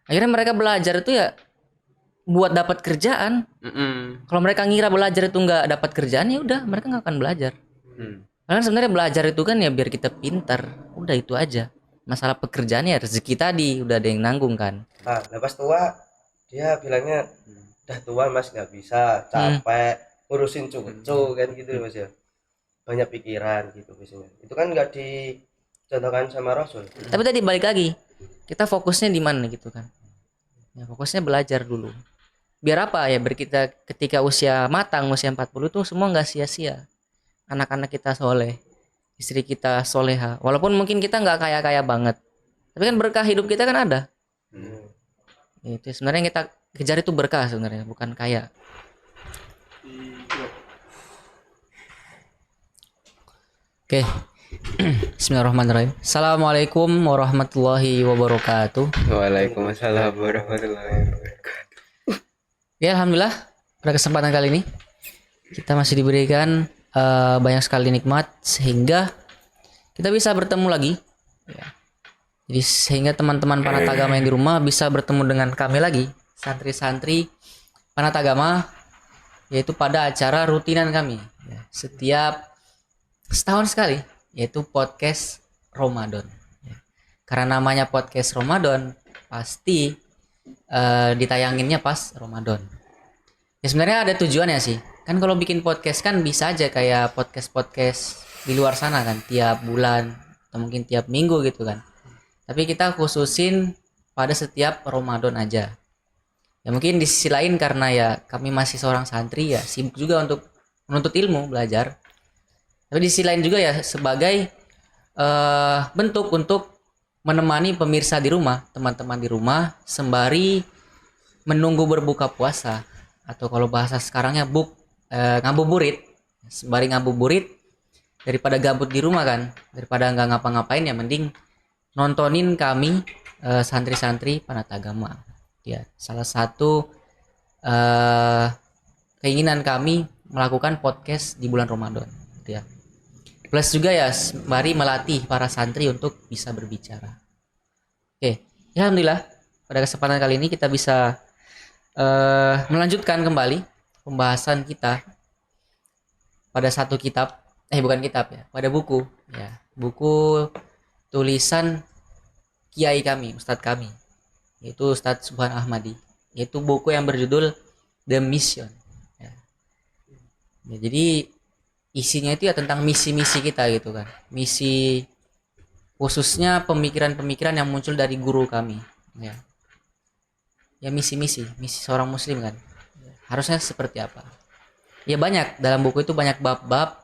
Akhirnya mereka belajar itu ya buat dapat kerjaan. Kalau mereka ngira belajar itu nggak dapat kerjaan, ya udah mereka nggak akan belajar. Karena sebenarnya belajar itu kan ya biar kita pintar, udah itu aja. Masalah pekerjaan ya rezeki tadi udah ada yang nanggung kan. Nah, lepas tua dia bilangnya udah tua mas nggak bisa, capek ngurusin cucu kan gitu mas ya, banyak pikiran gitu biasanya. Itu kan nggak dicontohkan sama Rasul. Tapi tadi balik lagi, kita fokusnya di mana gitu kan? Ya fokusnya belajar dulu. Biar apa ya? Biar kita ketika usia matang, usia 40 itu semua nggak sia-sia. Anak-anak kita soleh, istri kita soleha. Walaupun mungkin kita nggak kaya-kaya banget, tapi kan berkah hidup kita kan ada. Itu sebenarnya yang kita kejar itu berkah sebenarnya, bukan kaya. Oke. Bismillahirrahmanirrahim. Assalamualaikum warahmatullahi wabarakatuh. Waalaikumsalam warahmatullahi wabarakatuh. Ya alhamdulillah pada kesempatan kali ini kita masih diberikan banyak sekali nikmat sehingga kita bisa bertemu lagi. Ya. Jadi sehingga teman-teman Panatagama yang di rumah bisa bertemu dengan kami lagi, santri-santri Panatagama, yaitu pada acara rutinan kami ya, setiap setahun sekali, yaitu podcast Ramadan. Ya. Karena namanya podcast Ramadan, pasti ditayanginnya pas Ramadan. Ya sebenarnya ada tujuannya sih. Kan kalau bikin podcast kan bisa aja kayak podcast-podcast di luar sana kan, tiap bulan atau mungkin tiap minggu gitu kan. Tapi kita khususin pada setiap Ramadan aja. Ya mungkin di sisi lain karena ya kami masih seorang santri ya sibuk juga untuk menuntut ilmu, belajar. Tapi di sisi lain juga ya sebagai bentuk untuk menemani pemirsa di rumah, teman-teman di rumah sembari menunggu berbuka puasa atau kalau bahasa sekarangnya ngabuburit. Sembari ngabuburit daripada gabut di rumah kan, daripada nggak ngapa-ngapain ya mending nontonin kami santri-santri Panatagama. Ya, salah satu keinginan kami melakukan podcast di bulan Ramadan, gitu ya. Plus juga ya, mari melatih para santri untuk bisa berbicara. Oke, ya alhamdulillah pada kesempatan kali ini kita bisa melanjutkan kembali pembahasan kita pada satu kitab, bukan kitab ya, pada buku, ya, buku tulisan kiai kami, ustadz kami, yaitu Ustadz Subhan Ahmadi, yaitu buku yang berjudul The Mission. Ya. Ya, jadi isinya itu ya tentang misi-misi kita gitu kan, misi khususnya pemikiran-pemikiran yang muncul dari guru kami. Ya misi-misi seorang muslim kan, harusnya seperti apa? Ya banyak dalam buku itu banyak bab-bab,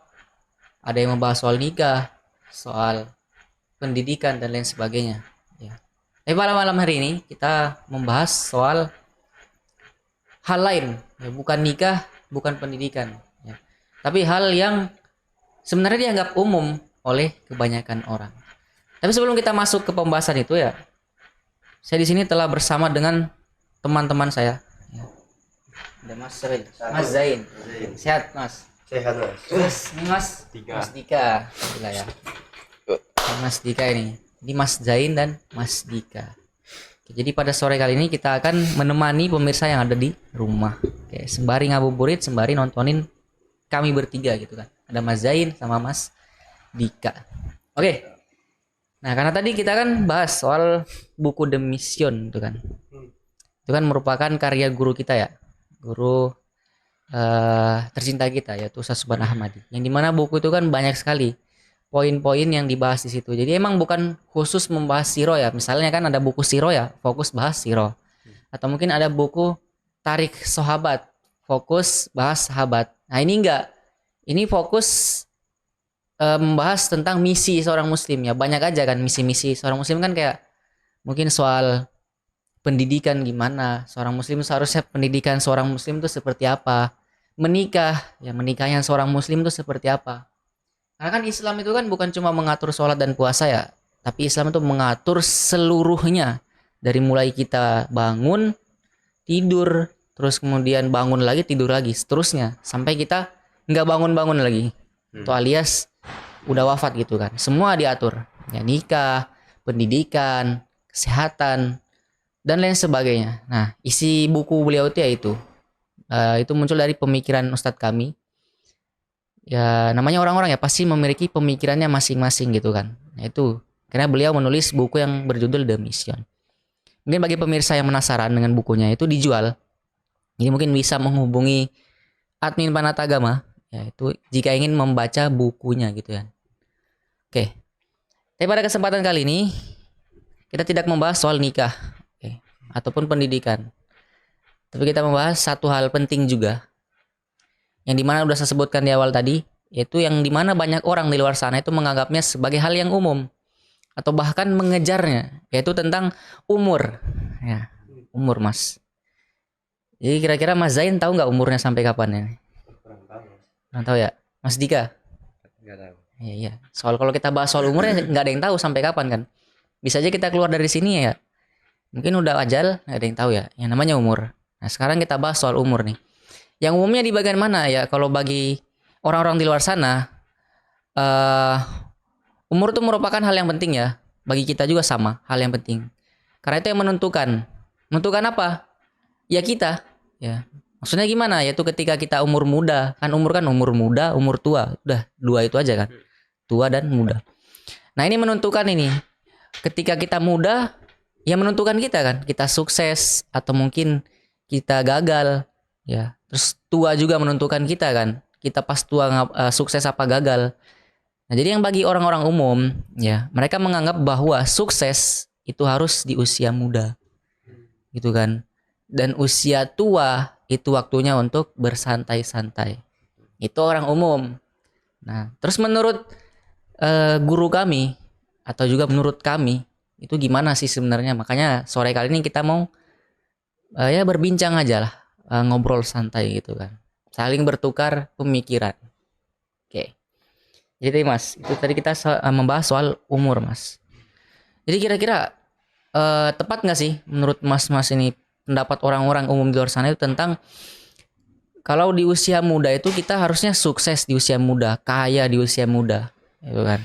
ada yang membahas soal nikah, soal pendidikan dan lain sebagainya. Ya. Pada malam hari ini kita membahas soal hal lain, ya, bukan nikah, bukan pendidikan, ya. Tapi hal yang sebenarnya dianggap umum oleh kebanyakan orang. Tapi sebelum kita masuk ke pembahasan itu ya, saya di sini telah bersama dengan teman-teman saya. Ya. Ada Mas Zain. Mas Zain. Sehat Mas. Sehat mas. Terus ini Mas Dika. Gila ya. Mas Dika ini. Ini Mas Zain dan Mas Dika. Oke, jadi pada sore kali ini kita akan menemani pemirsa yang ada di rumah. Oke, sembari ngabuburit, sembari nontonin kami bertiga gitu kan. Ada Mas Zain sama Mas Dika. Oke. Nah, karena tadi kita kan bahas soal buku The Mission itu kan. Itu kan merupakan karya guru kita ya. Guru tercinta kita yaitu Ustadz Subhan Ahmadi. Yang dimana buku itu kan banyak sekali poin-poin yang dibahas di situ. Jadi emang bukan khusus membahas siro ya. Misalnya kan ada buku siro ya, fokus bahas siro. Atau mungkin ada buku Tarik Sahabat, fokus bahas sahabat. Nah ini enggak. Ini fokus membahas tentang misi seorang muslim ya. Banyak aja kan misi-misi seorang muslim kan kayak mungkin soal pendidikan gimana. Seorang muslim seharusnya pendidikan seorang muslim itu seperti apa. Menikah, ya menikahnya seorang muslim itu seperti apa. Karena kan Islam itu kan bukan cuma mengatur sholat dan puasa ya, tapi Islam itu mengatur seluruhnya. Dari mulai kita bangun, tidur, terus kemudian bangun lagi, tidur lagi, seterusnya. Sampai kita nggak bangun-bangun lagi. Itu alias udah wafat gitu kan. Semua diatur. Ya nikah, pendidikan, kesehatan, dan lain sebagainya. Nah, isi buku beliau itu ya itu muncul dari pemikiran Ustadz kami. Ya, namanya orang-orang ya pasti memiliki pemikirannya masing-masing gitu kan. Nah, itu karena beliau menulis buku yang berjudul The Mission. Mungkin bagi pemirsa yang penasaran dengan bukunya itu dijual. Jadi mungkin bisa menghubungi admin Panatagama ya itu jika ingin membaca bukunya gitu ya. Oke. Tapi pada kesempatan kali ini kita tidak membahas soal nikah, oke, ataupun pendidikan. Tapi kita membahas satu hal penting juga yang dimana udah saya sebutkan di awal tadi, yaitu yang dimana banyak orang di luar sana itu menganggapnya sebagai hal yang umum atau bahkan mengejarnya, yaitu tentang umur. Ya, umur Mas. Jadi kira-kira Mas Zain tahu nggak umurnya sampai kapan ya? Kurang tahu Mas. Nggak tahu ya, Mas Dika? Nggak tahu. Iya, iya. Soal kalau kita bahas soal umurnya nggak ada yang tahu sampai kapan kan. Bisa aja kita keluar dari sini ya. Mungkin udah ajal, nggak ada yang tahu ya. Yang namanya umur. Nah sekarang kita bahas soal umur nih. Yang umumnya di bagian mana ya? Kalau bagi orang-orang di luar sana, umur itu merupakan hal yang penting ya. Bagi kita juga sama, hal yang penting. Karena itu yang menentukan. Menentukan apa? Ya kita. Ya. Maksudnya gimana? Yaitu ketika kita umur muda. Kan umur muda, umur tua. Udah, dua itu aja kan. Tua dan muda. Nah ini menentukan ini. Ketika kita muda, ya menentukan kita kan. Kita sukses atau mungkin kita gagal. Ya, terus tua juga menentukan kita kan. Kita pas tua sukses apa gagal. Nah, jadi yang bagi orang-orang umum, ya, mereka menganggap bahwa sukses itu harus di usia muda. Gitu kan. Dan usia tua itu waktunya untuk bersantai-santai. Itu orang umum. Nah, terus menurut guru kami atau juga menurut kami itu gimana sih sebenarnya? Makanya sore kali ini kita mau ya berbincang aja lah. Ngobrol santai gitu kan, saling bertukar pemikiran. Oke, jadi Mas itu tadi kita membahas soal umur Mas. Jadi kira-kira tepat nggak sih menurut Mas ini pendapat orang-orang umum di luar sana itu tentang kalau di usia muda itu kita harusnya sukses di usia muda, kaya di usia muda, gitu kan.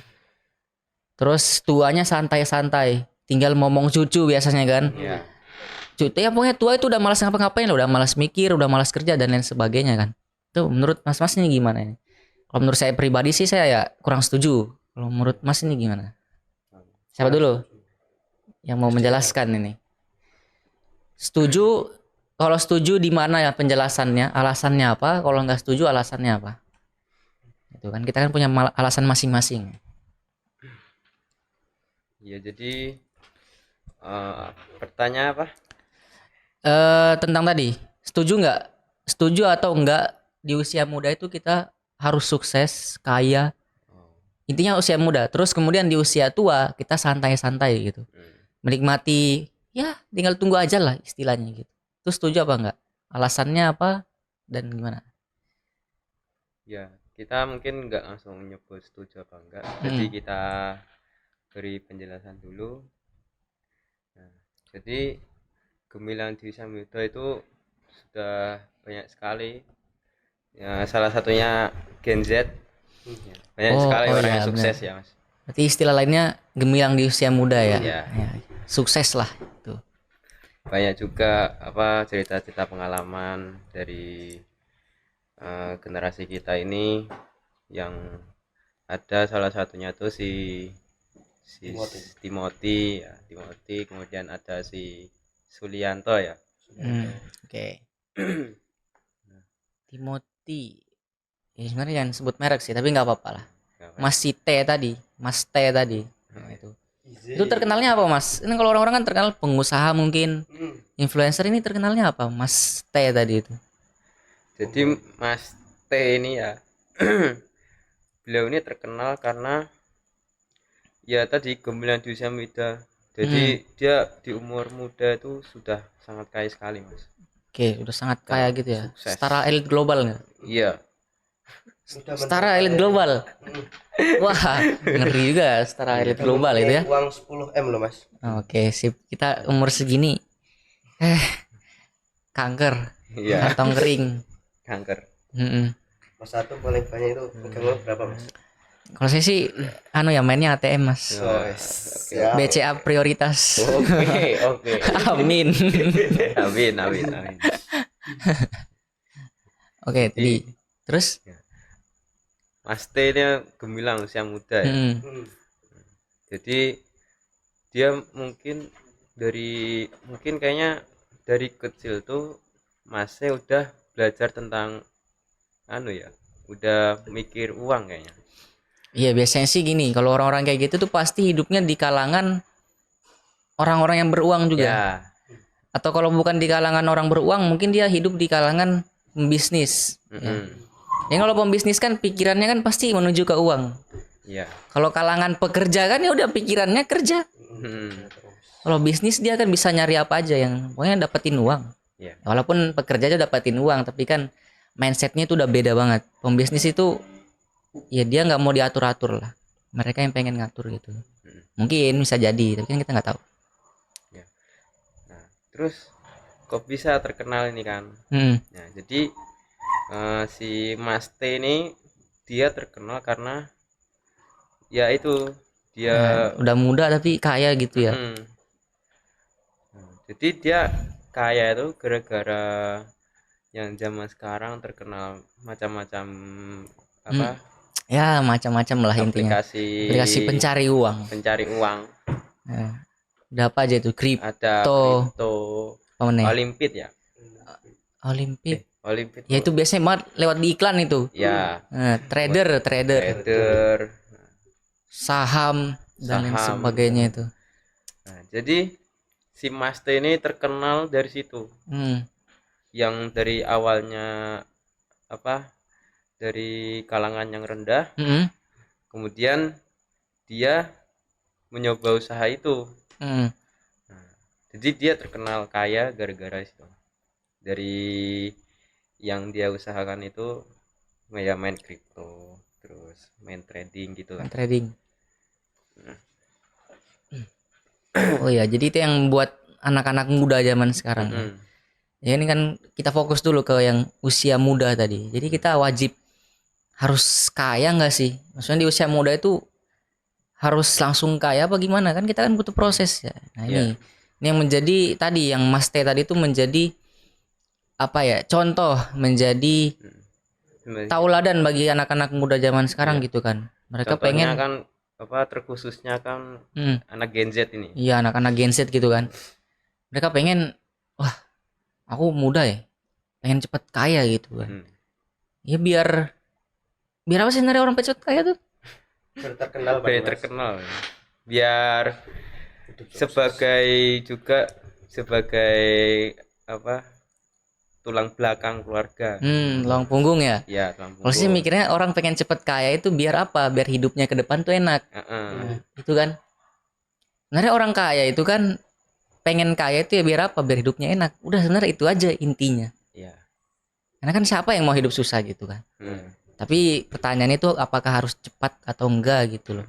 Terus tuanya santai-santai, tinggal ngomong cucu biasanya kan. Iya. Ya pokoknya tua itu udah malas ngapa-ngapain, udah malas mikir, udah malas kerja dan lain sebagainya kan. Tuh menurut Mas ini gimana ini? Kalau menurut saya pribadi sih saya ya kurang setuju. Kalau menurut Mas ini gimana? Siapa dulu yang mau menjelaskan ini? Setuju? Kalau setuju di mana ya penjelasannya? Alasannya apa? Kalau nggak setuju alasannya apa? Itu kan kita kan punya alasan masing-masing. Ya jadi pertanyaan apa? Tentang tadi, setuju atau enggak di usia muda itu kita harus sukses, kaya. Intinya usia muda. Terus kemudian di usia tua kita santai-santai gitu. Menikmati, ya tinggal tunggu aja lah istilahnya gitu. Itu setuju apa enggak? Alasannya apa dan gimana? Ya kita mungkin nggak langsung nyebut setuju apa enggak. Jadi kita beri penjelasan dulu. Nah, jadi gemilang di usia muda itu sudah banyak sekali ya, salah satunya Gen Z. Banyak sekali orang ya, yang sukses bener. ya Mas. Berarti istilah lainnya gemilang di usia muda ya. Iya. Ya, sukses lah itu. Banyak juga apa cerita-cerita pengalaman dari generasi kita ini yang ada salah satunya tuh si Timothy ya, Timothy, kemudian ada si Sulianto ya. Oke. Timothy. Ya sebenarnya jangan sebut merek sih, tapi nggak apa-apa lah. Mas T tadi. Nah, itu terkenalnya apa Mas? Ini kalau orang-orang kan terkenal pengusaha mungkin, influencer, ini terkenalnya apa Mas T tadi itu? Jadi Mas T ini ya beliau ini terkenal karena ya tadi gemilang di usia muda. Jadi dia di umur muda itu sudah sangat kaya sekali Mas. Oke, udah sangat kaya gitu ya. Sukses. Setara elit global nggak? Iya. Setara elit global. Wah, ngeri juga setara elit global itu ya. Uang 10M loh Mas. Oke, sip. Kita umur segini kanker, Iya. kantong kering. Kanker. Mas satu paling banyak itu pegang uang berapa Mas? Kalau saya sih mainnya ATM Mas. Oh, Oke. siap. BCA prioritas. Oke. Amin. Amin. Oke, tadi terus Mas T ini gemilang usia muda ya. mm, Hmm. Jadi dia mungkin kayaknya dari kecil tuh Masnya udah belajar tentang udah mikir uang kayaknya. iya biasanya sih gini, kalau orang-orang kayak gitu tuh pasti hidupnya di kalangan orang-orang yang beruang juga. Ya, Atau kalau bukan di kalangan orang beruang, mungkin dia hidup di kalangan pembisnis. Ya. mm-mm. Kalau pembisnis kan pikirannya kan pasti menuju ke uang. Ya. Kalau kalangan pekerja kan ya udah pikirannya kerja. Hmm. Kalau bisnis dia kan bisa nyari apa aja yang pokoknya dapetin uang. Ya. Walaupun pekerja aja dapetin uang, tapi kan mindsetnya itu udah beda banget. Pembisnis itu ya dia nggak mau diatur-atur lah. Mereka yang pengen ngatur gitu. Mungkin bisa jadi, tapi kan kita nggak tahu. Nah, terus kok bisa terkenal ini kan? Hmm. Nah, jadi si Mas T ini dia terkenal karena ya itu dia Udah muda tapi kaya gitu ya. mm. Nah, jadi dia kaya itu gara-gara yang zaman sekarang terkenal macam-macam apa Ya macam-macam lah intinya. Aplikasi pencari uang. Nah, udah apa aja itu? ada Kripto, kripto, apa nih? Olimpit ya, Olimpik. Olimpit Ya itu biasanya banget lewat di iklan itu. ya, Nah, trader, trader. saham dan lain Saham. sebagainya itu. Nah, jadi si Mas T ini terkenal dari situ, yang dari awalnya dari kalangan yang rendah, kemudian dia mencoba usaha itu. Nah, jadi dia terkenal kaya gara-gara itu. Dari yang dia usahakan itu ya main kripto, terus main trading gitu lah. Trading. Oh ya, jadi itu yang buat anak-anak muda zaman sekarang. Ya ini kan kita fokus dulu ke yang usia muda tadi. Jadi kita wajib harus kaya nggak sih? Maksudnya di usia muda itu harus langsung kaya apa gimana? Kan kita kan butuh proses ya. Nah ini yang menjadi tadi yang Mas T tadi itu menjadi apa ya? Contoh, menjadi tauladan bagi anak-anak muda zaman sekarang gitu kan. Mereka Contohnya pengen kan terkhususnya kan anak Gen Z ini. Iya, anak-anak Gen Z gitu kan. Mereka pengen wah, aku muda ya. Pengen cepet kaya gitu kan. Ya biar apa sih sebenarnya orang cepet kaya tuh? Biar terkenal. Biar sebagai tulang belakang keluarga. Tulang punggung ya. Ya, tulang punggung. Kalau sih mikirnya orang pengen cepet kaya itu biar apa? Biar hidupnya ke depan tuh enak. Nah, itu kan. Sebenarnya orang kaya itu kan pengen kaya itu ya biar apa? Biar hidupnya enak. Udah sebenarnya itu aja intinya. Iya. Karena kan siapa yang mau hidup susah gitu kan. Tapi pertanyaannya itu apakah harus cepat atau enggak gitu loh.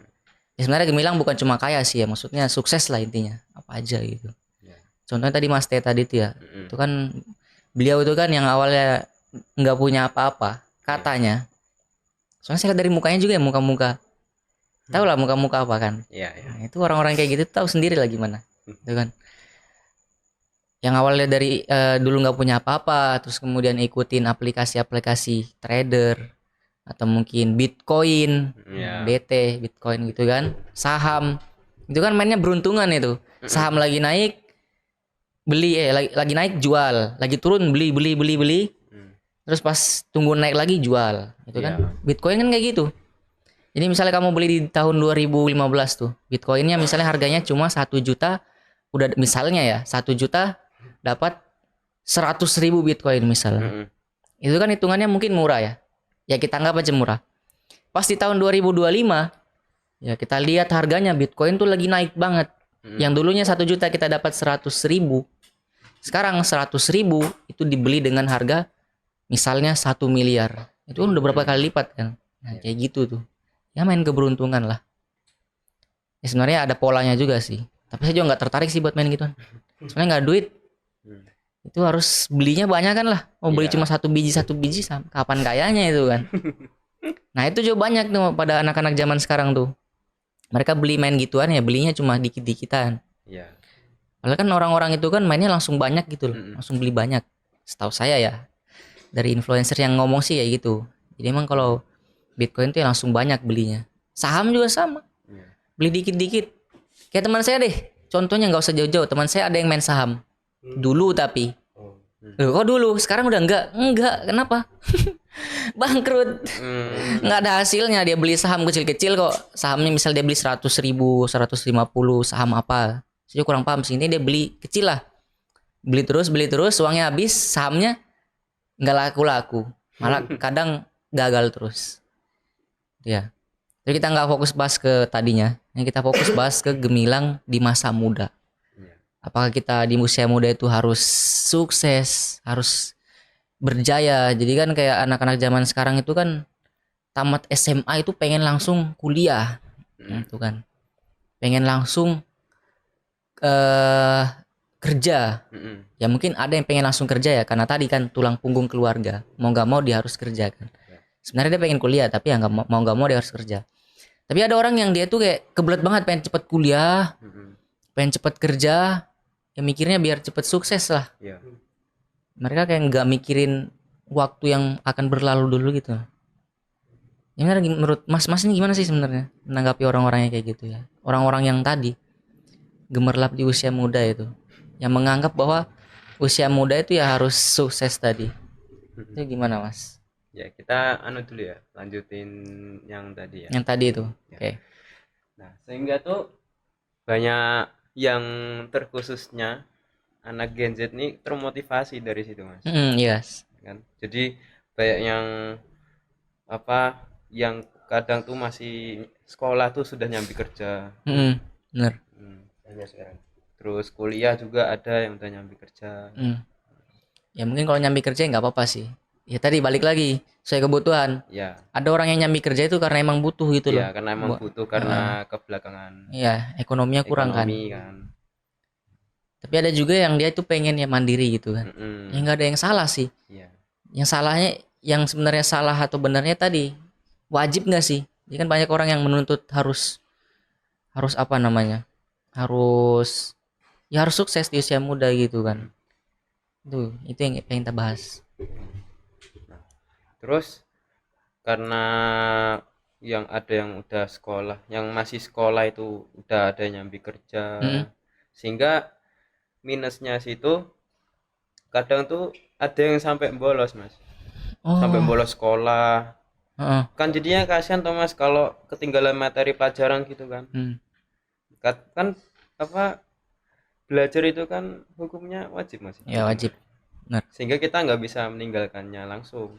Ya sebenarnya gemilang bukan cuma kaya sih ya, maksudnya sukses lah intinya. Apa aja gitu. Contohnya tadi Mas T tadi itu ya. Itu kan beliau itu kan yang awalnya nggak punya apa-apa katanya. Soalnya saya lihat dari mukanya juga ya, muka-muka. Tahu lah muka-muka apa kan? Iya. Nah, itu orang-orang kayak gitu tahu sendiri lah gimana. Itu kan. Yang awalnya dari dulu nggak punya apa-apa, terus kemudian ikutin aplikasi-aplikasi trader atau mungkin Bitcoin, BT, Bitcoin gitu kan, saham. Itu kan mainnya beruntungan itu. Saham lagi naik beli lagi naik jual, lagi turun beli. Terus pas tunggu naik lagi jual. Itu kan. Bitcoin kan kayak gitu. Jadi misalnya kamu beli di tahun 2015 tuh, Bitcoinnya misalnya harganya cuma 1 juta, udah misalnya ya 1 juta dapat 100.000 Bitcoin misalnya. Itu kan hitungannya mungkin murah ya. Ya kita anggap aja murah. Pas di tahun 2025 ya kita lihat harganya Bitcoin tuh lagi naik banget. Yang dulunya 1 juta kita dapat 100.000. Sekarang 100.000 itu dibeli dengan harga misalnya 1 miliar. Itu kan udah berapa kali lipat kan. Nah, kayak gitu tuh. Ya main keberuntungan lah. Ya sebenarnya ada polanya juga sih. Tapi saya juga nggak tertarik sih buat main gituan. Soalnya nggak duit. Itu harus belinya banyak kan lah. Mau beli cuma satu biji kapan kayanya itu kan. Nah itu juga banyak tuh pada anak-anak zaman sekarang tuh. Mereka beli main gituan ya belinya cuma dikit-dikitan. Iya. Padahal kan orang-orang itu kan mainnya langsung banyak gitu loh. Mm-mm. Langsung beli banyak. Setahu saya ya. Dari influencer yang ngomong sih kayak gitu. Jadi emang kalau Bitcoin tuh ya langsung banyak belinya. Saham juga sama. Iya. Beli dikit-dikit. Kayak teman saya deh. Contohnya nggak usah jauh-jauh. Teman saya ada yang main saham. Dulu tapi. Oh. Loh, kok dulu? Sekarang udah enggak? Enggak. Kenapa? Bangkrut. Nggak ada hasilnya. Dia beli saham kecil-kecil kok. Sahamnya misal dia beli 100.000, 150 saham apa. Saya kurang paham sih. Ini dia beli kecil lah. Beli terus, uangnya habis, sahamnya nggak laku-laku. Malah kadang gagal terus. Ya. Jadi kita nggak fokus bahas ke tadinya. Yang kita fokus bahas ke gemilang di masa muda. Iya. Apakah kita di usia muda itu harus sukses, harus berjaya. Jadi kan kayak anak-anak zaman sekarang itu kan tamat SMA itu pengen langsung kuliah. Itu kan. Pengen langsung kerja. Mm-mm. Ya mungkin ada yang pengen langsung kerja ya karena tadi kan tulang punggung keluarga. Mau nggak mau dia harus kerja kan. Sebenarnya dia pengen kuliah tapi ya mau nggak mau dia harus kerja. Tapi ada orang yang dia tuh kayak kebelet banget pengen cepet kuliah, Mm-mm. pengen cepet kerja, ya mikirnya biar cepet sukses lah. Iya. Mereka kayak nggak mikirin waktu yang akan berlalu dulu gitu. Gimana menurut Mas ini gimana sih sebenarnya menanggapi orang-orang yang kayak gitu ya? Orang-orang yang tadi gemerlap di usia muda itu, yang menganggap bahwa usia muda itu ya harus sukses tadi. Itu gimana Mas? Ya kita dulu ya, lanjutin yang tadi ya. Yang tadi itu, Ya. oke. Nah, sehingga tuh banyak yang terkhususnya anak Gen Z nih termotivasi dari situ, Mas. Yes. Kan? Jadi banyak yang yang kadang tuh masih sekolah tuh sudah nyambi kerja. Bener. Banyak sekarang. Terus kuliah juga ada yang udah nyambi kerja. Ya mungkin kalau nyambi kerja nggak apa-apa sih. Ya tadi balik lagi, sesuai kebutuhan. Ya. Ada orang yang nyambi kerja itu karena emang butuh gitu loh. Iya, karena emang butuh karena kebelakangan Iya, ekonominya kurang ekonomi kan. Tapi ada juga yang dia itu pengen ya mandiri gitu kan. Mm-mm. Ya nggak ada yang salah sih. Iya. Yang salahnya, yang sebenarnya salah atau benarnya tadi, wajib nggak sih? Jadi kan banyak orang yang menuntut harus apa namanya? Harus sukses di usia muda gitu kan. Itu yang pengen kita bahas. Terus karena yang ada yang udah sekolah, yang masih sekolah itu udah ada yang nyambi kerja, sehingga minusnya situ kadang tuh ada yang sampai bolos, Mas. Sampai bolos sekolah. Kan jadinya kasihan Thomas kalau ketinggalan materi pelajaran gitu kan. Kan belajar itu kan hukumnya wajib, Mas. Ya wajib. Benar. Sehingga kita nggak bisa meninggalkannya langsung.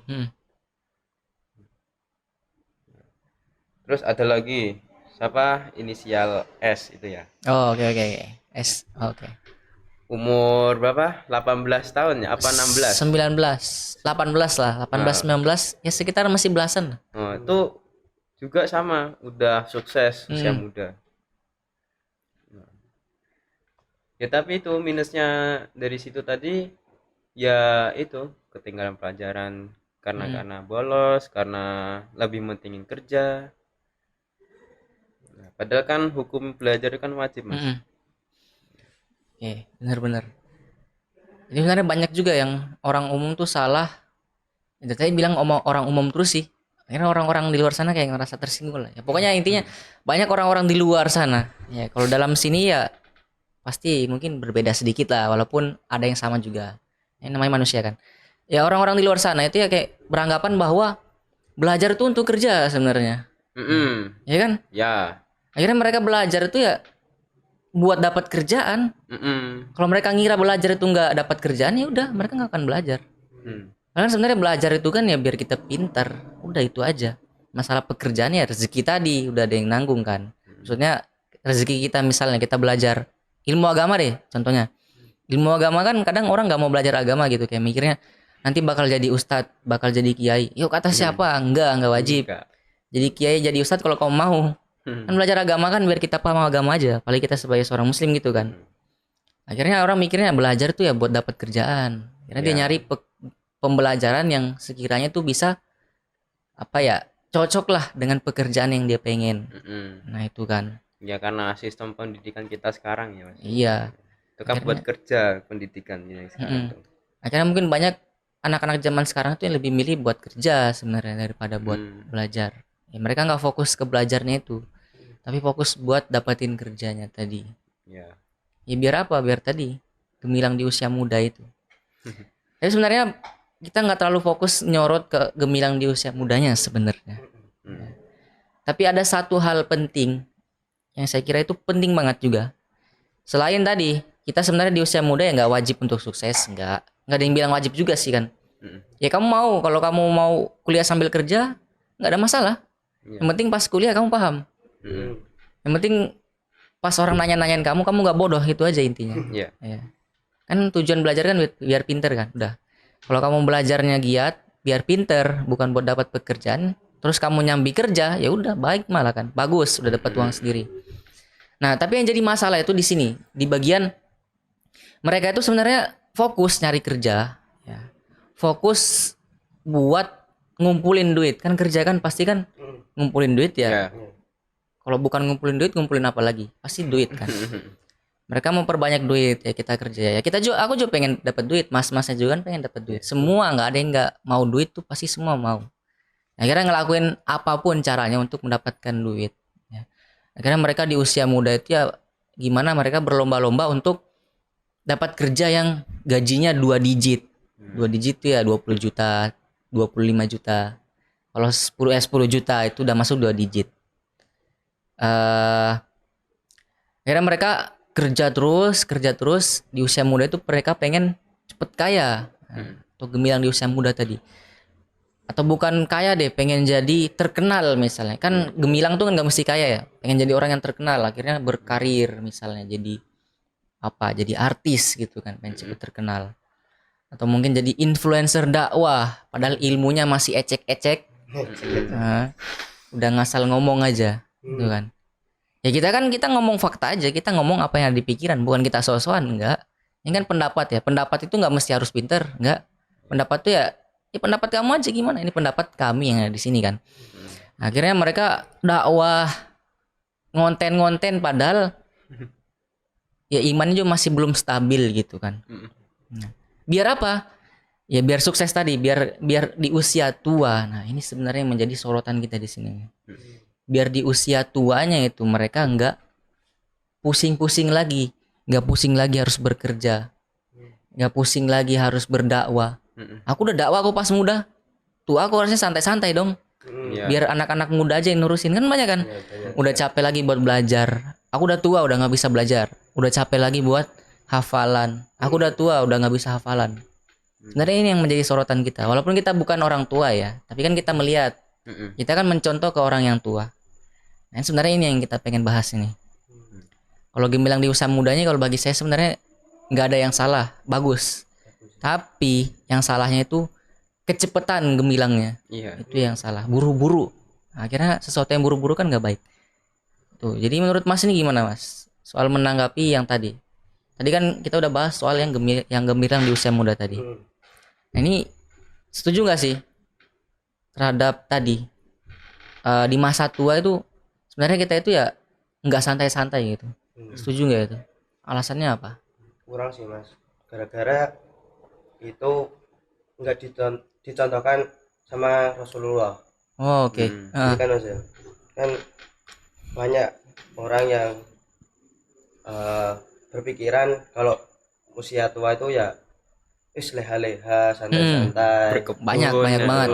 Terus ada lagi siapa inisial S itu ya. Oh oke. S oke. Umur berapa? 18 tahun ya? Apa 16? 19, 18 lah, 18, 19 ya sekitar masih belasan. Oh, itu juga sama, udah sukses usia muda. Ya tapi itu minusnya dari situ tadi ya itu ketinggalan pelajaran karena bolos, karena lebih mentingin kerja. Nah, padahal kan hukum belajar kan wajib, Mas. Oke, benar-benar. Jadi sebenarnya banyak juga yang orang umum tuh salah. Ya, tadi bilang orang umum terus sih. Akhirnya orang-orang di luar sana kayak ngerasa tersinggung lah. Ya, pokoknya intinya banyak orang-orang di luar sana. Ya kalau dalam sini ya pasti mungkin berbeda sedikit lah. Walaupun ada yang sama juga. Yang namanya manusia kan. Ya orang-orang di luar sana itu ya kayak beranggapan bahwa belajar itu untuk kerja sebenarnya. Ya kan? Ya. Akhirnya mereka belajar itu ya buat dapat kerjaan. Kalau mereka ngira belajar itu nggak dapat kerjaan ya udah mereka nggak akan belajar. Karena sebenarnya belajar itu kan ya biar kita pintar, udah itu aja. Masalah pekerjaan ya rezeki tadi udah ada yang nanggung kan. Maksudnya rezeki kita misalnya kita belajar ilmu agama deh contohnya. Ilmu agama kan kadang orang nggak mau belajar agama gitu kayak mikirnya nanti bakal jadi ustadz, bakal jadi kiai. Yuk kata siapa? Enggak wajib. Jadi kiai jadi ustadz kalau kamu mau. Kan belajar agama kan biar kita paham agama aja, apalagi kita sebagai seorang muslim gitu kan. Akhirnya orang mikirnya belajar tuh ya buat dapat kerjaan. Karena dia nyari pembelajaran yang sekiranya tuh bisa cocok lah dengan pekerjaan yang dia pengen. Mm-mm. Nah itu kan. Ya karena sistem pendidikan kita sekarang ya Mas. Iya. Itu kan buat Akhirnya, kerja pendidikan yang sekarang tuh. akhirnya mungkin banyak anak-anak zaman sekarang tuh yang lebih milih buat kerja sebenarnya daripada buat belajar. Ya, mereka nggak fokus ke belajarnya itu, tapi fokus buat dapetin kerjanya tadi. Ya. Ya biar apa? Biar tadi gemilang di usia muda itu. Tapi sebenarnya kita nggak terlalu fokus nyorot ke gemilang di usia mudanya sebenarnya. Tapi ada satu hal penting yang saya kira itu penting banget juga. Selain tadi kita sebenarnya di usia muda ya nggak wajib untuk sukses, nggak ada yang bilang wajib juga sih kan. Ya kamu mau, kalau kamu mau kuliah sambil kerja nggak ada masalah. Yang penting pas kuliah kamu paham. Yang penting pas orang nanya-nanyain kamu nggak bodoh, itu aja intinya. Iya. Ya. Kan tujuan belajar kan biar pinter kan, udah. Kalau kamu belajarnya giat biar pinter, bukan buat dapat pekerjaan, terus kamu nyambi kerja, ya udah baik malah kan, bagus, udah dapat uang sendiri. Nah tapi yang jadi masalah itu di sini, di bagian mereka itu sebenarnya fokus nyari kerja, ya. Fokus buat ngumpulin duit, kan kerja kan pasti kan ngumpulin duit ya. Ya. Kalau bukan ngumpulin duit, ngumpulin apa lagi? Pasti duit kan. Mereka memperbanyak duit, ya kita kerja ya. Kita juga, aku juga pengen dapat duit, mas-masnya juga kan pengen dapat duit. Semua nggak ada yang nggak mau duit tuh, pasti semua mau. Akhirnya ngelakuin apapun caranya untuk mendapatkan duit. Ya. Akhirnya mereka di usia muda itu ya gimana mereka berlomba-lomba untuk dapat kerja yang gajinya 2 digit. 2 digit tuh ya 20 juta, 25 juta. Kalau 10 juta itu udah masuk 2 digit. Akhirnya mereka kerja terus di usia muda itu mereka pengen cepet kaya. Atau gemilang di usia muda tadi. Atau bukan kaya deh, pengen jadi terkenal misalnya. Kan gemilang tuh kan gak mesti kaya ya. Pengen jadi orang yang terkenal, akhirnya berkarir misalnya jadi apa? Jadi artis gitu kan, pengen cepet terkenal. Atau mungkin jadi influencer dakwah, padahal ilmunya masih ecek-ecek. Nah, udah ngasal ngomong aja, gitu kan. Ya kita ngomong fakta aja, kita ngomong apa yang ada di pikiran, bukan kita so-soan, enggak. Ini kan pendapat ya, pendapat itu nggak mesti harus pinter, enggak. Pendapat tuh ya pendapat kamu aja gimana, ini pendapat kami yang ada di sini kan. Akhirnya mereka dakwah ngonten-ngonten padahal ya imannya juga masih belum stabil gitu kan. Nah, biar apa? Ya biar sukses tadi, biar di usia tua. Nah, ini sebenarnya yang menjadi sorotan kita di sini. Biar di usia tuanya itu mereka nggak pusing-pusing lagi, nggak pusing lagi harus bekerja, nggak pusing lagi harus berdakwah. Aku udah dakwah aku pas muda, tua aku harusnya santai-santai dong. Biar anak-anak muda aja yang nurusin, kan banyak kan. Udah capek lagi buat belajar, aku udah tua udah nggak bisa belajar, udah capek lagi buat hafalan, aku udah tua udah nggak bisa hafalan. Sebenarnya ini yang menjadi sorotan kita, walaupun kita bukan orang tua ya, tapi kan kita melihat, kita kan mencontoh ke orang yang tua. Nah, sebenarnya ini yang kita pengen bahas ini. Kalau gemilang di usia mudanya, kalau bagi saya sebenarnya nggak ada yang salah, bagus. Tapi yang salahnya itu kecepetan gemilangnya. Itu yang salah, buru-buru. Akhirnya sesuatu yang buru-buru kan nggak baik. Tuh, jadi menurut Mas ini gimana Mas? Soal menanggapi yang tadi. Tadi kan kita udah bahas soal yang gemilang di usia muda tadi. Nah, ini setuju nggak sih terhadap tadi di masa tua itu sebenarnya kita itu ya nggak santai-santai gitu. Setuju nggak itu? Alasannya apa? Kurang sih Mas, gara-gara itu nggak dicontohkan sama Rasulullah. Oh, oke. Ini kan Mas ya, kan banyak orang yang berpikiran kalau usia tua itu ya leha-leha, santai-santai. Banyak banget.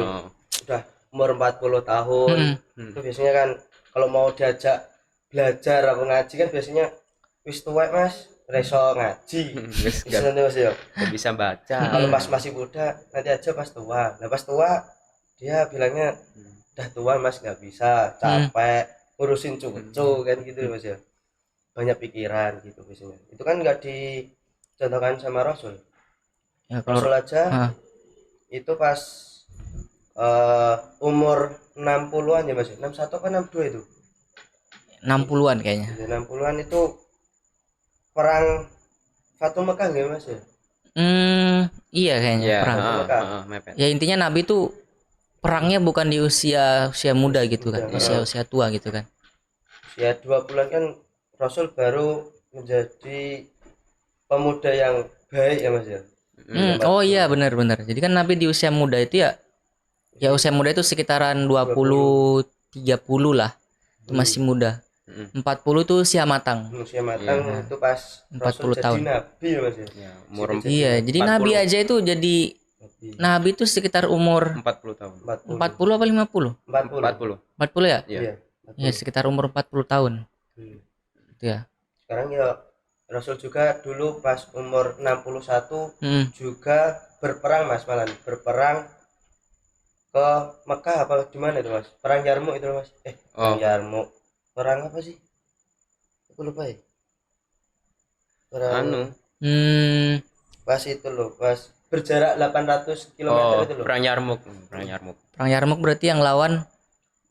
Udah umur 40 tahun itu biasanya kan kalau mau diajak belajar aku ngaji kan biasanya wis tuwek Mas, reso ngaji. Biasanya Mas ya, nggak bisa baca. kalau Mas masih muda nanti aja pas tua. Nah pas tua dia bilangnya udah tua Mas nggak bisa, capek ngurusin cucu kan gitu Mas ya. Banyak pikiran gitu biasanya. Itu kan nggak dicontohkan sama Rasul. Ya, Rasul aja itu pas umur 60-an ya Mas, 61 apa 62 itu? 60-an kayaknya. 60-an itu perang Fatu Mekah nggak Mas ya? Iya kayaknya perang. Mekah. Ya intinya Nabi tuh perangnya bukan di usia muda gitu kan, Muda, usia tua gitu kan. usia 2 bulan kan Rasul baru menjadi pemuda yang baik ya Mas ya. Oh iya benar-benar. Jadi kan Nabi di usia muda itu ya usia muda itu sekitaran 20 30 lah. Itu masih muda. 40 tuh usia matang. Usia matang itu pas 40 Rasul jadi tahun. nabi ya Mas ya. Ya, umur Iya, jadi Nabi aja itu jadi Nabi. Nabi itu sekitar umur 40 tahun. 40. 40 apa 50? 40. 40 ya? Iya. Iya. Ya, sekitar umur 40 tahun. Hmm. Itu ya. Sekarang ya Rasul juga dulu pas umur 61 Hmm. juga berperang Mas, malah berperang ke Mekah apa di mana itu Mas? Perang Yarmuk itu Mas. Perang Yarmuk. Perang apa sih? Aku lupa ya. Perang pas itu loh, pas berjarak 800 km itu loh. Perang Yarmuk. Perang Yarmuk. Perang Yarmuk berarti yang lawan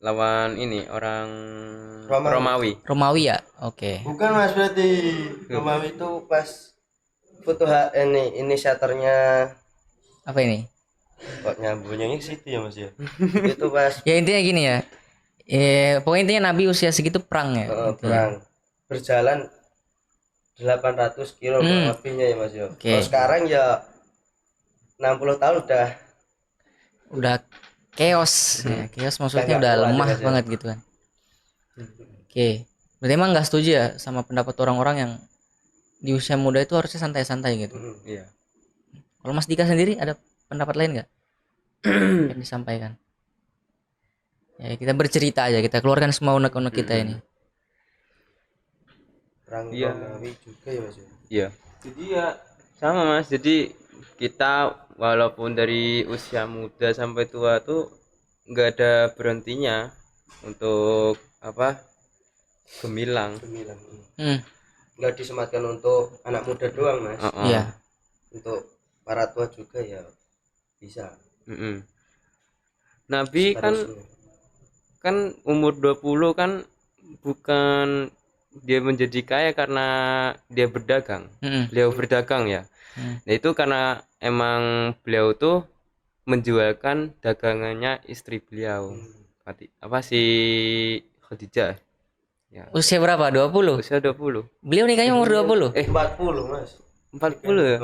Ini orang Romawi. Romawi. ya? Oke. Bukan Mas, berarti Romawi itu pas Futuhat ini inisiatornya Apa ini? kok nyambungnya ke situ ya Mas ya. Itu pas Ya intinya gini ya. Pokoknya intinya Nabi usia segitu perang ya. perang berjalan 800 kilo lebihnya ya Mas ya. Oke. Kalau sekarang ya 60 tahun Udah chaos. Ya, chaos maksudnya Nggak udah kuat lemah ya, Mas, ya. banget gitu kan. Oke. Berarti emang nggak setuju ya sama pendapat orang-orang yang di usia muda itu harusnya santai-santai gitu. Iya. Kalau Mas Dika sendiri ada pendapat lain nggak yang disampaikan? Ya kita bercerita aja, kita keluarkan semua unek-unek kita ini. perang Iya. Romawi juga ya Mas ya. Iya. Jadi ya sama Mas. Jadi kita walaupun dari usia muda sampai tua tuh nggak ada berhentinya untuk gemilang. Gemilang. Hmm. Nggak disematkan untuk anak muda doang Mas. Iya. Untuk para tua juga ya bisa. Nabi Harusnya. kan umur 20 kan bukan dia menjadi kaya karena dia berdagang. Beliau berdagang ya. Nah itu karena emang beliau tuh menjualkan dagangannya istri beliau. Si Khadijah. Ya. Usia berapa? 20? Usia 20. Beliau nikahnya umur 20? 40 Mas. 40 ya?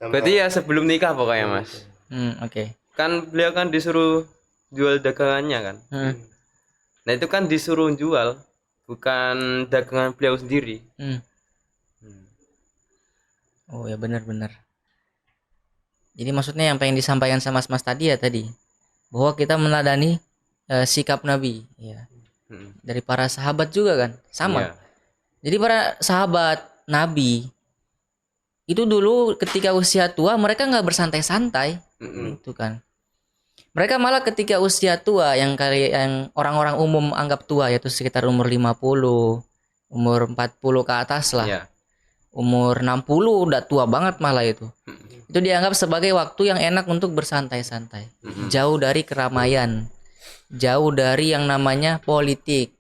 Berarti ya sebelum nikah pokoknya Mas. Oke. Kan beliau kan disuruh jual dagangannya kan. Nah itu kan disuruh jual, bukan dagangan beliau sendiri. Oh ya benar-benar. Jadi maksudnya yang pengen disampaikan sama Mas tadi ya tadi, bahwa kita meneladani sikap Nabi, ya. Dari para sahabat juga kan, sama. Iya. Jadi para sahabat Nabi itu dulu ketika usia tua mereka nggak bersantai-santai, itu kan. Mereka malah ketika usia tua yang orang-orang umum anggap tua yaitu sekitar umur 50, umur 40 ke atas lah. Iya. Umur 60 udah tua banget malah itu. Itu dianggap sebagai waktu yang enak untuk bersantai-santai. Jauh dari keramaian. Jauh dari yang namanya politik.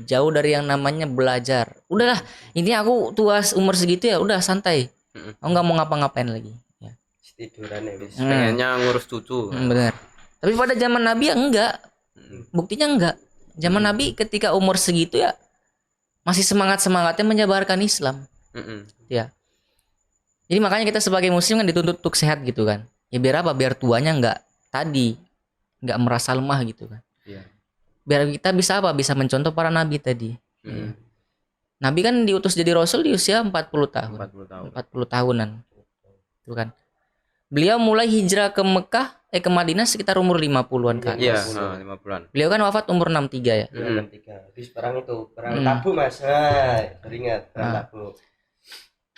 Jauh dari yang namanya belajar. Udahlah, ini aku tua umur segitu ya udah santai. Aku nggak mau ngapa-ngapain lagi. Ya. Tiduran ya bis. Pengennya ngurus cucu. Benar. Tapi pada zaman Nabi ya enggak. Buktinya enggak. Zaman Nabi ketika umur segitu ya masih semangat-semangatnya menyebarkan Islam. Ya. Jadi makanya kita sebagai muslim kan dituntut untuk sehat gitu kan. Ya biar apa? Biar tuanya enggak merasa lemah gitu kan. Iya. Biar kita bisa apa? Bisa mencontoh para nabi tadi. Nabi kan diutus jadi rasul di usia 40 tahun. 40 tahunan. Itu kan. Beliau mulai hijrah ke Mekah ke Madinah sekitar umur 50-an kan. Iya, 50-an. Beliau kan wafat umur 63 ya. Iya, 63. Habis perang itu, perang Tabuk Mas. Teringat perang Tabuk.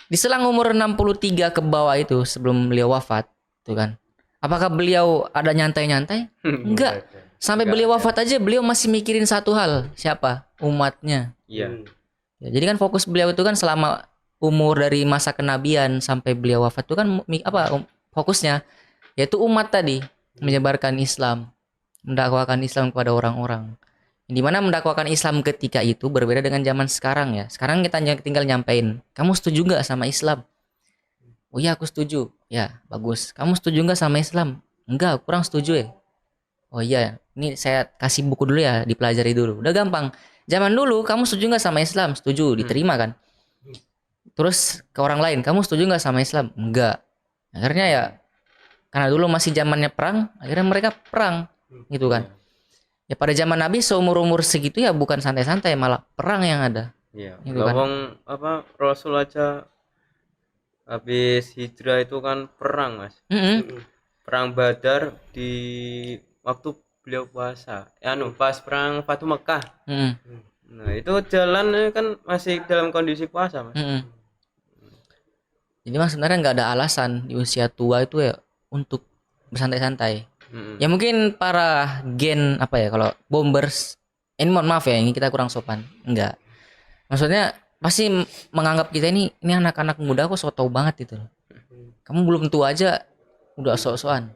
Di selang umur 63 ke bawah itu sebelum beliau wafat, tuh kan. Apakah beliau ada nyantai-nyantai? Enggak. Sampai beliau wafat aja beliau masih mikirin satu hal, siapa? Umatnya. Iya. Ya, jadi kan fokus beliau itu kan selama umur dari masa kenabian sampai beliau wafat itu kan fokusnya yaitu umat tadi, menyebarkan Islam, mendakwakan Islam kepada orang-orang. Di mana mendakwakan Islam ketika itu berbeda dengan zaman sekarang ya. Sekarang kita tinggal nyampein, kamu setuju nggak sama Islam? Oh iya aku setuju. Ya bagus. Kamu setuju nggak sama Islam? Enggak, kurang setuju ya. Oh iya, ini saya kasih buku dulu ya, dipelajari dulu. Udah gampang. Zaman dulu kamu setuju nggak sama Islam? Setuju, diterima kan? Terus ke orang lain, kamu setuju nggak sama Islam? Enggak. Akhirnya ya, karena dulu masih zamannya perang, akhirnya mereka perang, gitu kan? Ya pada zaman Nabi seumur-umur segitu ya bukan santai-santai, malah perang yang ada. Iya, Gitu kan? lawang apa Rasul aja habis hijrah itu kan perang, Mas. Mm-mm. Perang Badar di waktu beliau puasa. Pas perang Fatu Mekah. Mm-mm. Nah, itu jalan kan masih dalam kondisi puasa, Mas. Mm-mm. Jadi mas sebenarnya nggak ada alasan di usia tua itu ya untuk bersantai-santai. Mm-mm. Ya mungkin para gen apa ya kalau bombers, ini mohon maaf ya ini kita kurang sopan. Enggak. Maksudnya pasti menganggap kita ini anak-anak muda kok so tau banget gitu loh. Kamu belum tua aja udah sok-sokan.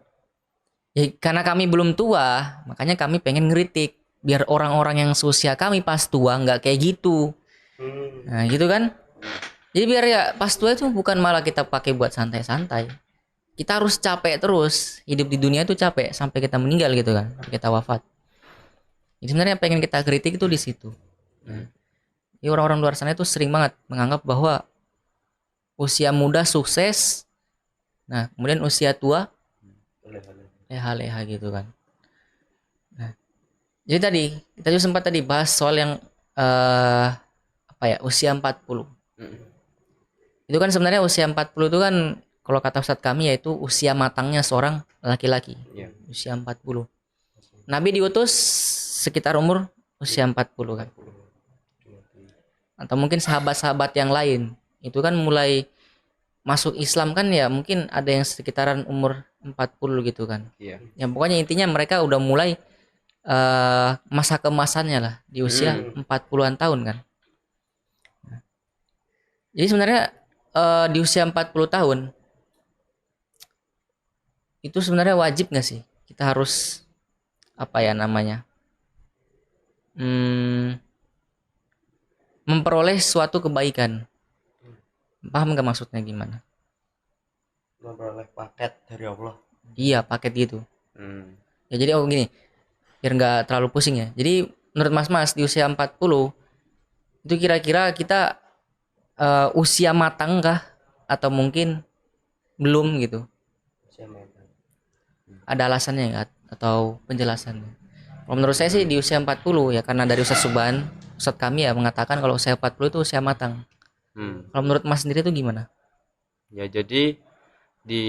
Ya karena kami belum tua, makanya kami pengen ngeritik biar orang-orang yang seusia kami pas tua nggak kayak gitu. Nah, gitu kan? Jadi biar ya pas tua itu bukan malah kita pakai buat santai-santai. Kita harus capek terus. Hidup di dunia itu capek sampai kita meninggal gitu kan, sampai kita wafat. Jadi sebenarnya yang pengen kita kritik itu di situ. Jadi orang-orang luar sana itu sering banget menganggap bahwa usia muda sukses, nah kemudian usia tua leha-leha gitu kan. Nah, jadi tadi kita juga sempat tadi bahas soal yang apa ya usia 40. Itu kan sebenarnya usia 40 itu kan kalau kata Ustadz kami yaitu usia matangnya seorang laki-laki. Iya. Usia 40. Nabi diutus sekitar umur usia 40 kan. Atau mungkin sahabat-sahabat yang lain itu kan mulai masuk Islam kan ya mungkin ada yang sekitaran umur 40 gitu kan. Iya. Ya pokoknya intinya mereka udah mulai masa kemasannya lah di usia 40-an tahun kan. Jadi sebenarnya di usia 40 tahun itu sebenarnya wajib nggak sih kita harus apa ya namanya memperoleh suatu kebaikan. Paham nggak maksudnya gimana? Memperoleh paket dari Allah. Iya paket gitu. Ya jadi gini biar nggak terlalu pusing ya. Jadi menurut mas di usia 40 itu kira-kira kita usia matang kah atau mungkin belum gitu? Ada alasannya nggak atau penjelasannya? Kalau menurut saya sih di usia 40 ya karena dari Ustadz Subhan, Ustadz kami ya mengatakan kalau usia 40 itu usia matang. Kalau menurut Mas sendiri itu gimana? Ya jadi di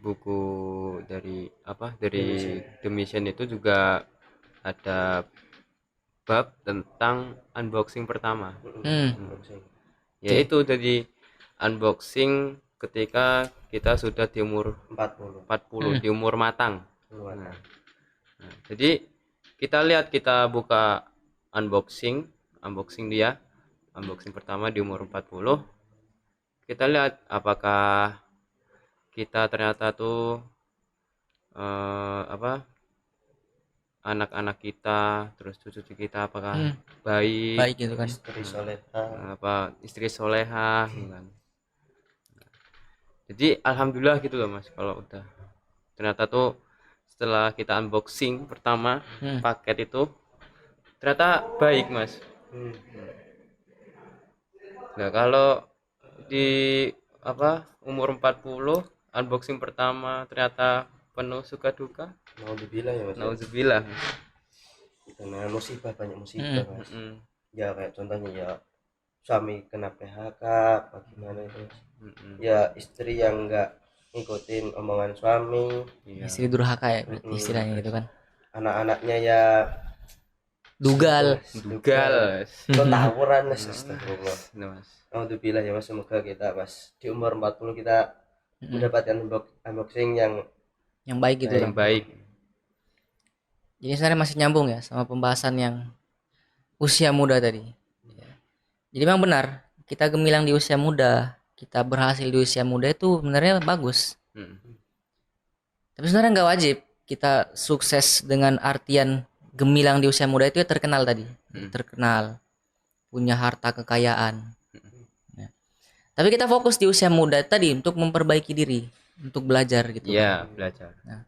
buku dari The Mission itu juga ada bab tentang unboxing pertama. Yaitu jadi unboxing ketika kita sudah di umur 40 di umur matang. Nah, jadi kita lihat kita buka unboxing dia unboxing pertama di umur 40. Kita lihat apakah kita ternyata tuh anak-anak kita terus cucu kita apakah baik gitu kan. Istri soleha gitu kan. Jadi alhamdulillah gitu loh Mas kalau udah ternyata tuh setelah kita unboxing pertama paket itu ternyata baik Mas. Nah kalau di umur 40 unboxing pertama ternyata penuh suka duka. Nauzubillah ya Mas. Nauzubillah. Karena banyak musibah Mas. Ya kayak contohnya ya suami kena PHK bagaimana itu. Ya istri yang enggak ngikutin omongan suami. Istri durhaka ya berarti istilahnya gitu kan. Anak-anaknya ya dugal. Tawuran astagfirullah. Alhamdulillah ya Mas, semoga kita Mas di umur 40 kita mendapatkan unboxing yang baik gitu. Yang baik. Jadi sebenarnya masih nyambung ya sama pembahasan yang usia muda tadi. Jadi memang benar, kita gemilang di usia muda, kita berhasil di usia muda itu sebenarnya bagus. Tapi sebenarnya nggak wajib kita sukses dengan artian gemilang di usia muda itu ya terkenal tadi. Terkenal, punya harta kekayaan. Tapi kita fokus di usia muda tadi untuk memperbaiki diri, untuk belajar gitu. Iya, belajar. Nah,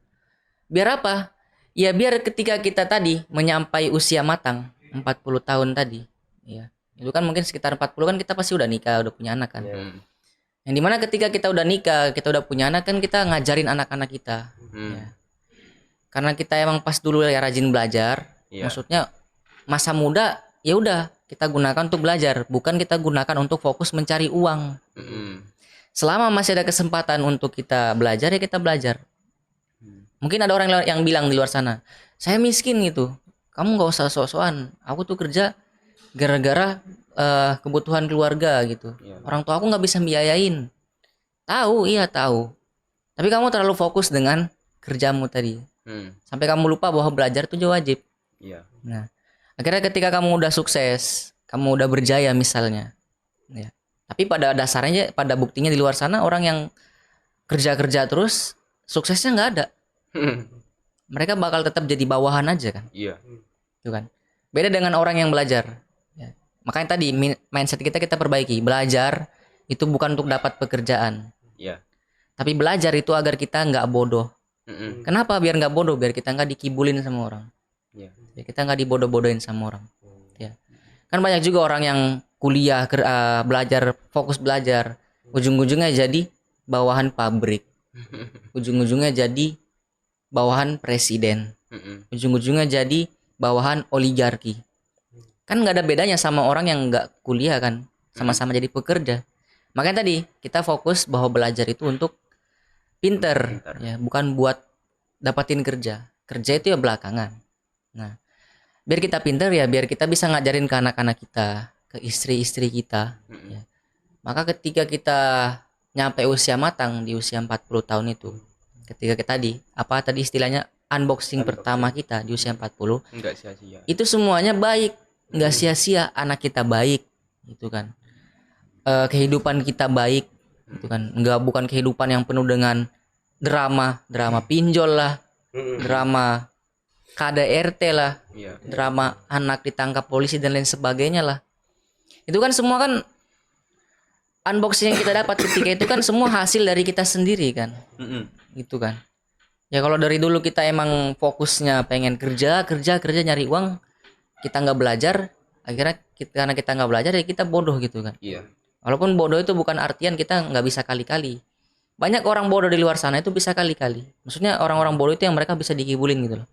biar apa? Ya biar ketika kita tadi menyampai usia matang 40 tahun tadi, ya. Itu kan mungkin sekitar 40 kan kita pasti udah nikah, udah punya anak kan. Hmm. Yang dimana ketika kita udah nikah, kita udah punya anak kan kita ngajarin anak-anak kita. Ya. Karena kita emang pas dulu ya rajin belajar, maksudnya masa muda ya udah kita gunakan untuk belajar, bukan kita gunakan untuk fokus mencari uang. Selama masih ada kesempatan untuk kita belajar ya kita belajar. Mungkin ada orang yang bilang di luar sana, saya miskin gitu, kamu nggak usah sok-sokan, aku tuh kerja gara-gara kebutuhan keluarga gitu. Orang tua aku nggak bisa biayain. Tahu, iya tahu. Tapi kamu terlalu fokus dengan kerjamu tadi. Sampai kamu lupa bahwa belajar itu juga wajib. Nah, akhirnya ketika kamu udah sukses, kamu udah berjaya misalnya. Ya. Tapi pada dasarnya, pada buktinya di luar sana orang yang kerja-kerja terus, suksesnya nggak ada. Mereka bakal tetap jadi bawahan aja kan. Iya. Itu kan. Beda dengan orang yang belajar. Ya. Makanya tadi mindset kita perbaiki. Belajar itu bukan untuk dapat pekerjaan. Iya. Tapi belajar itu agar kita nggak bodoh. Kenapa biar nggak bodoh? Biar kita nggak dikibulin sama orang. Iya. Biar kita nggak dibodoh-bodohin sama orang. Ya. Kan banyak juga orang yang kuliah, belajar, fokus belajar. Ujung-ujungnya jadi bawahan pabrik. Ujung-ujungnya jadi bawahan presiden. Ujung-ujungnya jadi bawahan oligarki. Kan nggak ada bedanya sama orang yang nggak kuliah kan, sama-sama jadi pekerja. Makanya tadi kita fokus bahwa belajar itu untuk pinter. Ya, bukan buat dapatin kerja. Kerja itu ya belakangan. Nah, biar kita pinter ya, biar kita bisa ngajarin ke anak-anak kita, ke istri-istri kita. Ya. Maka ketika kita nyampe usia matang di usia 40 tahun itu, ketika kita tadi istilahnya unboxing pertama kita di usia 40, enggak sia-sia. itu semuanya baik, enggak sia-sia. Anak kita baik, gitu kan. Kehidupan kita baik, gitu kan. Bukan kehidupan yang penuh dengan drama pinjol lah, drama KDRT lah, drama anak ditangkap polisi dan lain sebagainya lah. Itu kan semua kan unboxing yang kita dapat ketika itu kan semua hasil dari kita sendiri kan. Gitu kan. Ya kalau dari dulu kita emang fokusnya pengen kerja nyari uang, kita nggak belajar, akhirnya karena kita nggak belajar ya kita bodoh gitu kan. Iya. Walaupun bodoh itu bukan artian kita nggak bisa kali-kali. Banyak orang bodoh di luar sana itu bisa kali-kali. Maksudnya orang-orang bodoh itu yang mereka bisa dikibulin gitu loh.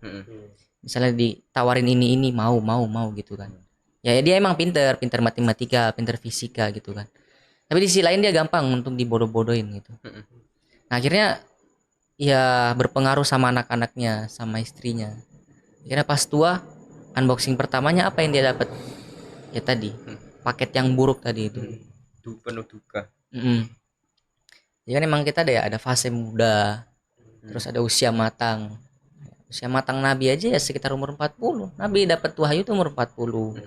Misalnya ditawarin ini mau gitu kan. Ya dia emang pinter matematika, pinter fisika gitu kan. Tapi di sisi lain dia gampang untuk dibodoh-bodohin gitu. Nah akhirnya ya berpengaruh sama anak-anaknya, sama istrinya. Akhirnya pas tua, unboxing pertamanya apa yang dia dapat? Ya tadi, paket yang buruk tadi itu. Penuh duka. Ya kan emang kita ada fase muda, terus ada usia matang. Usia matang Nabi aja ya sekitar umur 40. Nabi dapat wahyu itu umur 40.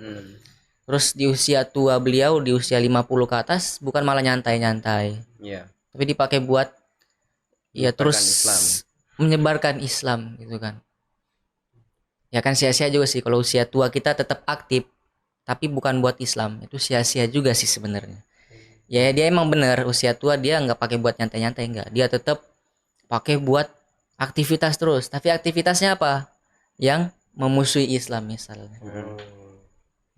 Terus di usia tua beliau di usia 50 ke atas bukan malah nyantai-nyantai. Iya. Tapi dipakai buat ya terus Islam. menyebarkan Islam gitu kan. Ya kan sia-sia juga sih kalau usia tua kita tetap aktif tapi bukan buat Islam. Itu sia-sia juga sih sebenarnya. Ya dia emang bener usia tua dia nggak pakai buat nyantai-nyantai, enggak. Dia tetap pakai buat aktivitas terus. Tapi aktivitasnya apa? Yang memusuhi Islam misalnya.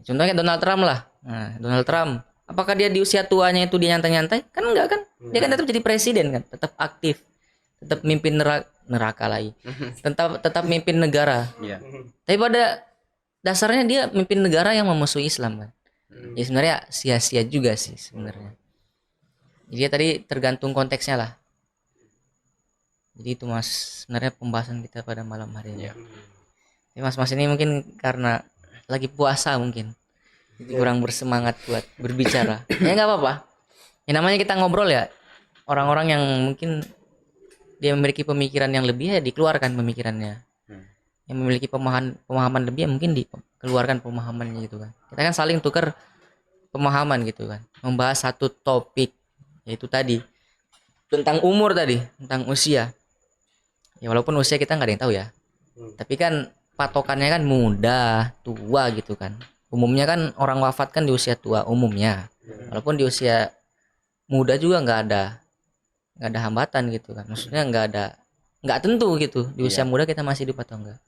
Contohnya Donald Trump lah. Nah, Donald Trump, apakah dia di usia tuanya itu dia nyantai-nyantai? Kan enggak kan? Dia kan tetap jadi presiden kan, tetap aktif, tetap mimpin neraka lagi, tetap mimpin negara. Iya. Tapi pada dasarnya dia mimpin negara yang memusuhi Islam kan. Ya sebenarnya sia-sia juga sih sebenarnya. Jadi tadi tergantung konteksnya lah. Jadi itu mas sebenarnya pembahasan kita pada malam hari ini. Jadi mas ini mungkin karena lagi puasa mungkin jadi kurang bersemangat buat berbicara. Ya nggak apa-apa. Ya namanya kita ngobrol ya. Orang-orang yang mungkin dia memiliki pemikiran yang lebih ya dikeluarkan pemikirannya. Yang memiliki pemahaman lebih ya mungkin dikeluarkan pemahamannya gitu kan. Kita kan saling tukar pemahaman gitu kan. Membahas satu topik yaitu tadi tentang umur tadi, tentang usia. Ya walaupun usia kita nggak ada yang tahu ya. Tapi kan patokannya kan muda, tua gitu kan. Umumnya kan orang wafat kan di usia tua umumnya. Walaupun di usia muda juga nggak ada hambatan gitu kan. Maksudnya nggak tentu gitu. Di usia muda kita masih hidup atau enggak.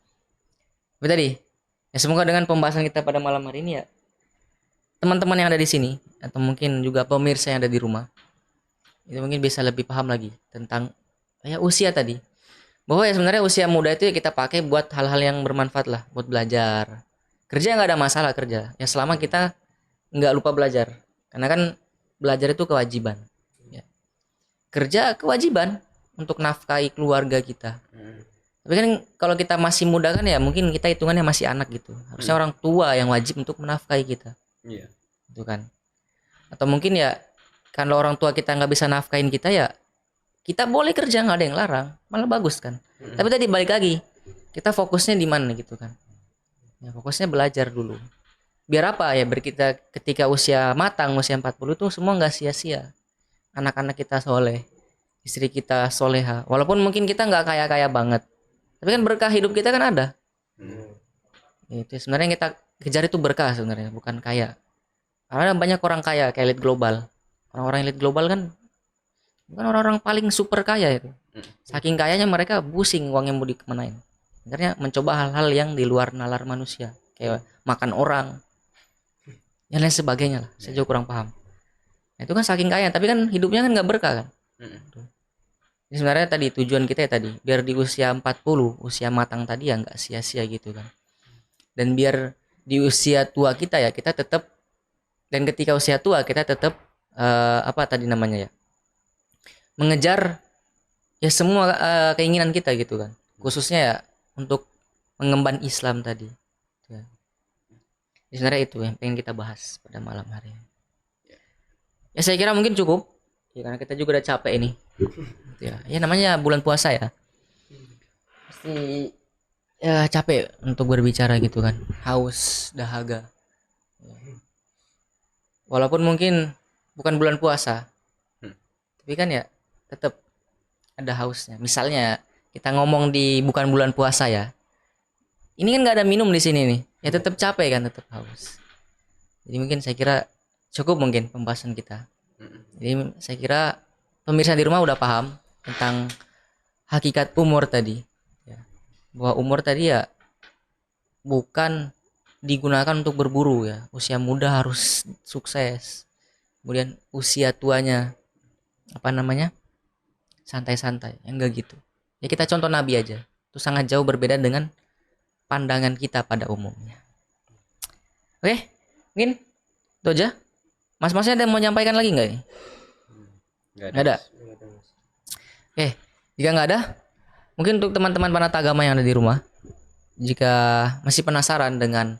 Tapi tadi, ya semoga dengan pembahasan kita pada malam hari ini ya, teman-teman yang ada di sini atau mungkin juga pemirsa yang ada di rumah itu mungkin bisa lebih paham lagi tentang ya usia tadi. Bahwa ya sebenarnya usia muda itu ya kita pakai buat hal-hal yang bermanfaat lah, buat belajar. Kerja nggak ada masalah kerja. Ya selama kita nggak lupa belajar. Karena kan belajar itu kewajiban. Ya. Kerja kewajiban untuk nafkahi keluarga kita. Tapi kan kalau kita masih muda kan ya mungkin kita hitungannya masih anak gitu. Harusnya orang tua yang wajib untuk menafkahi kita. Iya. Itu kan. Atau mungkin ya kalau orang tua kita nggak bisa nafkahin kita ya kita boleh kerja, nggak ada yang larang, malah bagus kan. Tapi tadi balik lagi, kita fokusnya di mana gitu kan. Ya fokusnya belajar dulu. Biar apa ya, kita ketika usia matang, usia 40 tuh semua nggak sia-sia. Anak-anak kita soleh, istri kita soleha. Walaupun mungkin kita nggak kaya-kaya banget, tapi kan berkah hidup kita kan ada. Itu sebenarnya yang kita kejar itu berkah sebenarnya, bukan kaya. Karena banyak orang kaya kayak elit global. Orang-orang elit global kan bukan orang-orang paling super kaya itu. Saking kayanya mereka pusing uangnya mau dikemanain. Akhirnya mencoba hal-hal yang di luar nalar manusia, kayak makan orang, yang lain sebagainya lah. Saya juga kurang paham. Nah, itu kan saking kaya, tapi kan hidupnya kan nggak berkah kan. Jadi sebenarnya tadi tujuan kita ya tadi, biar di usia 40, usia matang tadi ya nggak sia-sia gitu kan. Dan biar di usia tua kita ya kita tetap, dan ketika usia tua kita tetap apa tadi namanya ya, mengejar ya semua keinginan kita gitu kan, khususnya ya untuk mengemban Islam tadi ya. Jadi sebenarnya itu yang pengen kita bahas pada malam hari ini. Ya saya kira mungkin cukup ya, karena kita juga udah capek ini ya namanya bulan puasa ya, pasti ya capek untuk berbicara gitu kan, haus dahaga ya. Walaupun mungkin bukan bulan puasa, tapi kan ya tetap ada hausnya. Misalnya kita ngomong di bukan bulan puasa ya, ini kan nggak ada minum di sini nih, ya tetap capek kan, tetap haus. Jadi mungkin saya kira cukup mungkin pembahasan kita. Jadi saya kira pemirsa di rumah udah paham tentang hakikat umur tadi ya. Bahwa umur tadi ya bukan digunakan untuk berburu ya, usia muda harus sukses, kemudian usia tuanya apa namanya santai-santai, ya enggak gitu ya. Kita contoh Nabi aja, itu sangat jauh berbeda dengan pandangan kita pada umumnya. Oke, mungkin itu aja. Mas-masnya ada yang mau nyampaikan lagi nggak ini? Nggak ada. Oke, jika nggak ada, mungkin untuk teman-teman panatagama yang ada di rumah, jika masih penasaran dengan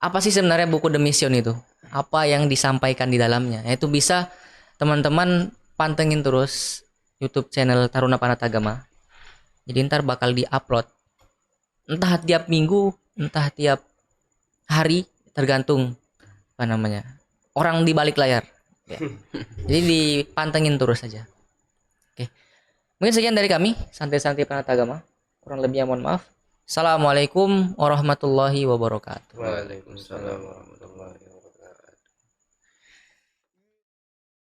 apa sih sebenarnya buku The Mission itu, apa yang disampaikan di dalamnya, itu bisa teman-teman pantengin terus YouTube channel Taruna Panatagama. Jadi ntar bakal di-upload entah tiap minggu, entah tiap hari, tergantung apa namanya orang di balik layar ya. Jadi dipantengin terus saja. Oke, mungkin sekian dari kami santai-santai Panatagama, kurang lebihnya mohon maaf. Assalamualaikum warahmatullahi wabarakatuh. Waalaikumsalam warahmatullahi wabarakatuh.